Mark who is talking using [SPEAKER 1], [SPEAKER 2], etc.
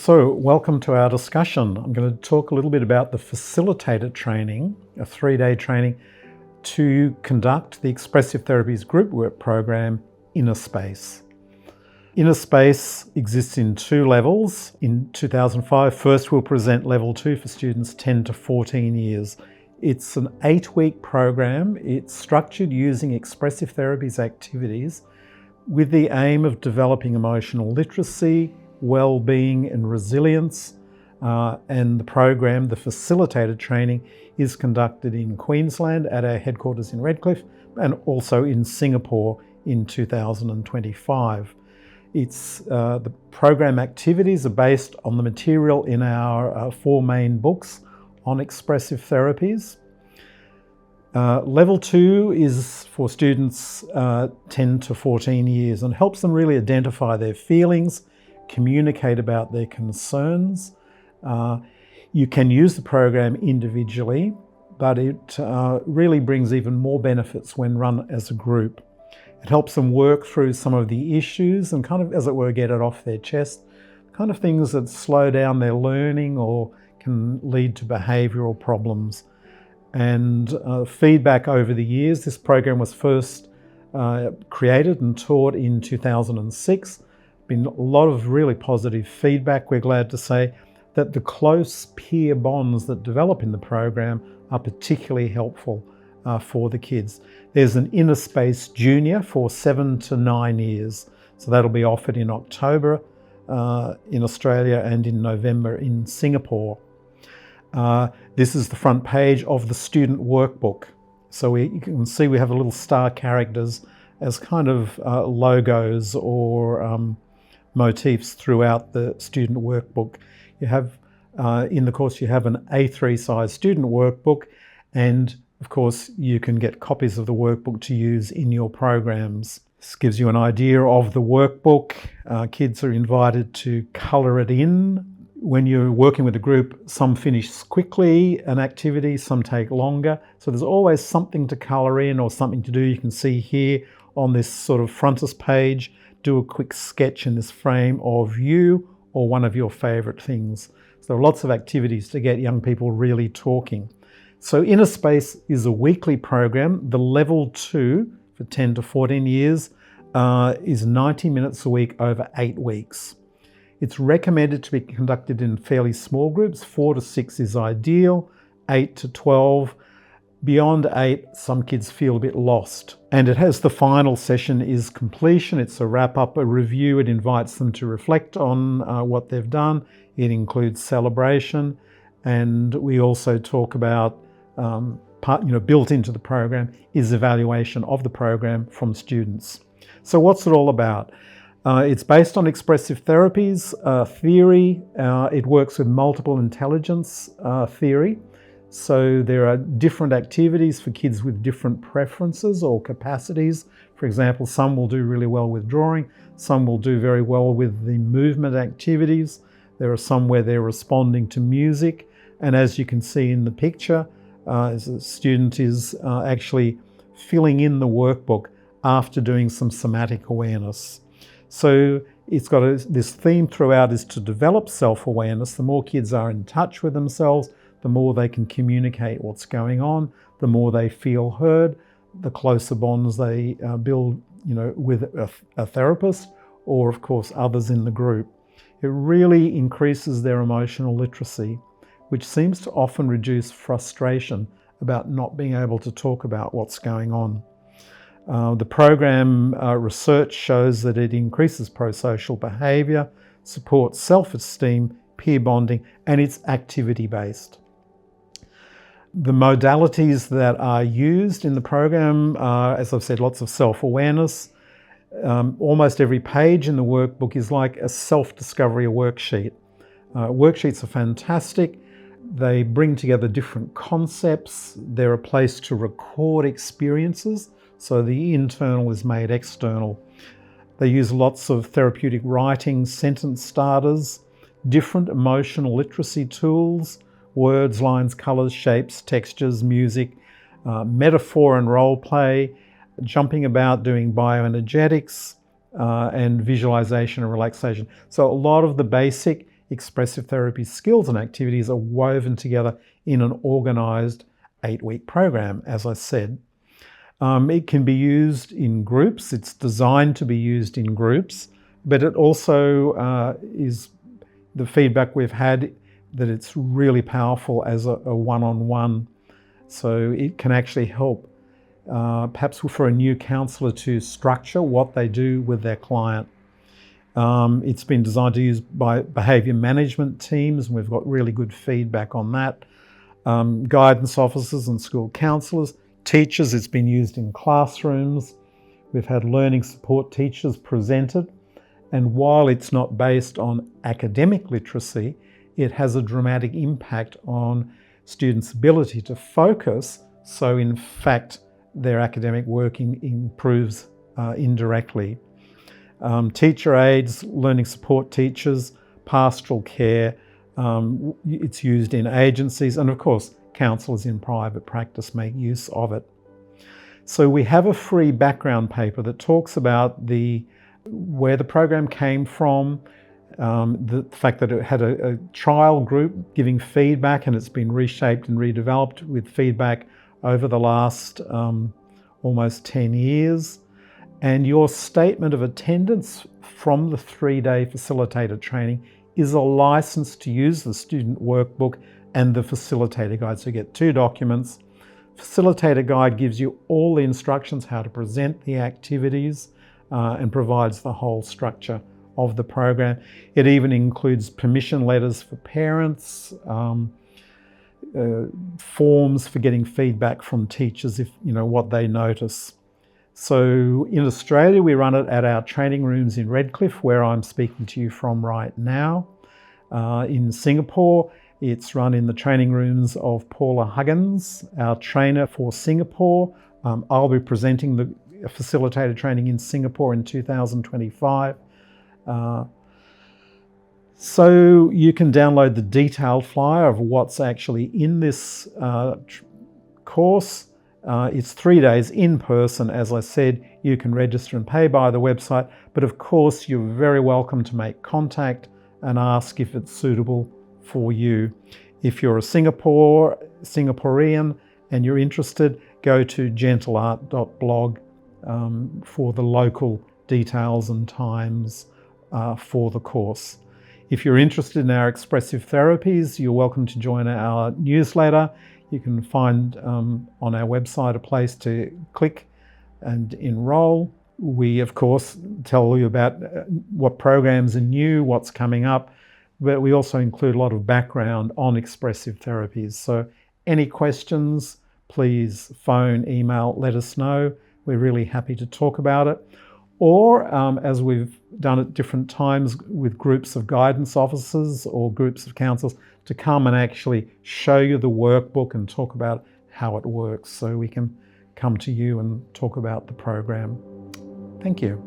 [SPEAKER 1] So, welcome to our discussion. I'm going to talk a little bit about the Facilitator Training, a 3-day training to conduct the Expressive Therapies Groupwork program, Innerspace. Innerspace exists in 2 levels. In 2005, first we'll present level 2 for students 10 to 14 years. It's an 8-week program. It's structured using expressive therapies activities with the aim of developing emotional literacy, well-being and resilience, and the program, the Facilitator Training, is conducted in Queensland at our headquarters in Redcliffe and also in Singapore in 2025. The program activities are based on the material in our 4 main books on expressive therapies. Level 2 is for students 10 to 14 years and helps them really identify their feelings, communicate about their concerns. You can use the program individually, but it really brings even more benefits when run as a group. It helps them work through some of the issues and kind of, as it were, get it off their chest, kind of things that slow down their learning or can lead to behavioural problems. And feedback over the years, this program was first created and taught in 2006. Been a lot of really positive feedback. We're glad to say that the close peer bonds that develop in the program are particularly helpful for the kids. There's an Innerspace Junior for 7 to 9 years. So that'll be offered in October in Australia and in November in Singapore. This is the front page of the student workbook. So you can see we have a little star characters as kind of logos or motifs throughout the student workbook. You have, in the course, you have an A3 size student workbook, and of course you can get copies of the workbook to use in your programs. This gives you an idea of the workbook. Kids are invited to colour it in. When you're working with a group, some finish quickly an activity, some take longer. So there's always something to colour in or something to do. You can see here on this sort of frontispiece, do a quick sketch in this frame of you or one of your favourite things. So there are lots of activities to get young people really talking. So Innerspace is a weekly program. The level 2 for 10 to 14 years is 90 minutes a week over 8 weeks. It's recommended to be conducted in fairly small groups. 4 to 6 is ideal, 8 to 12. Beyond 8, some kids feel a bit lost. And it has the final session is completion. It's a wrap-up, a review. It invites them to reflect on what they've done. It includes celebration. And we also talk about, built into the program is evaluation of the program from students. So what's it all about? It's based on expressive therapies theory. It works with multiple intelligence theory. So there are different activities for kids with different preferences or capacities. For example, some will do really well with drawing. Some will do very well with the movement activities. There are some where they're responding to music. And as you can see in the picture, the student is actually filling in the workbook after doing some somatic awareness. So it's got this theme throughout is to develop self-awareness. The more kids are in touch with themselves, the more they can communicate what's going on, the more they feel heard, the closer bonds they build, with a therapist or, of course, others in the group. It really increases their emotional literacy, which seems to often reduce frustration about not being able to talk about what's going on. The program research shows that it increases pro-social behaviour, supports self-esteem, peer bonding, and it's activity-based. The modalities that are used in the program are, as I've said, lots of self-awareness. Almost every page in the workbook is like a self-discovery worksheet. Worksheets are fantastic. They bring together different concepts. They're a place to record experiences. So the internal is made external. They use lots of therapeutic writing, sentence starters, different emotional literacy tools, words, lines, colours, shapes, textures, music, metaphor and role play, jumping about, doing bioenergetics, and visualization and relaxation. So a lot of the basic expressive therapy skills and activities are woven together in an organised 8-week program, as I said. It can be used in groups. It's designed to be used in groups, but it also is the feedback we've had that it's really powerful as a one-on-one. So it can actually help perhaps for a new counsellor to structure what they do with their client. It's been designed to use by behaviour management teams, and we've got really good feedback on that. Guidance officers and school counsellors, teachers, it's been used in classrooms. We've had learning support teachers presented. And while it's not based on academic literacy, it has a dramatic impact on students' ability to focus. So in fact, their academic work improves indirectly. Teacher aides, learning support teachers, pastoral care, it's used in agencies, and of course, counsellors in private practice make use of it. So we have a free background paper that talks about where the program came from, the fact that it had a trial group giving feedback, and it's been reshaped and redeveloped with feedback over the last almost 10 years. And your statement of attendance from the 3-day facilitator training is a license to use the student workbook and the facilitator guide. So you get 2 documents. Facilitator guide gives you all the instructions how to present the activities and provides the whole structure of the program. It even includes permission letters for parents, forms for getting feedback from teachers if what they notice. So in Australia, we run it at our training rooms in Redcliffe, where I'm speaking to you from right now. In Singapore, it's run in the training rooms of Paula Huggins, our trainer for Singapore. I'll be presenting the facilitator training in Singapore in 2025. So you can download the detailed flyer of what's actually in this course. It's 3 days in person, as I said. You can register and pay by the website, but of course you're very welcome to make contact and ask if it's suitable for you. If you're a Singaporean and you're interested, go to gentleart.blog for the local details and times for the course. If you're interested in our expressive therapies, you're welcome to join our newsletter. You can find on our website a place to click and enroll. We, of course, tell you about what programs are new, what's coming up, but we also include a lot of background on expressive therapies. So any questions, please phone, email, let us know. We're really happy to talk about it. Or as we've done at different times with groups of guidance officers or groups of counsellors, to come and actually show you the workbook and talk about how it works, so we can come to you and talk about the program. Thank you.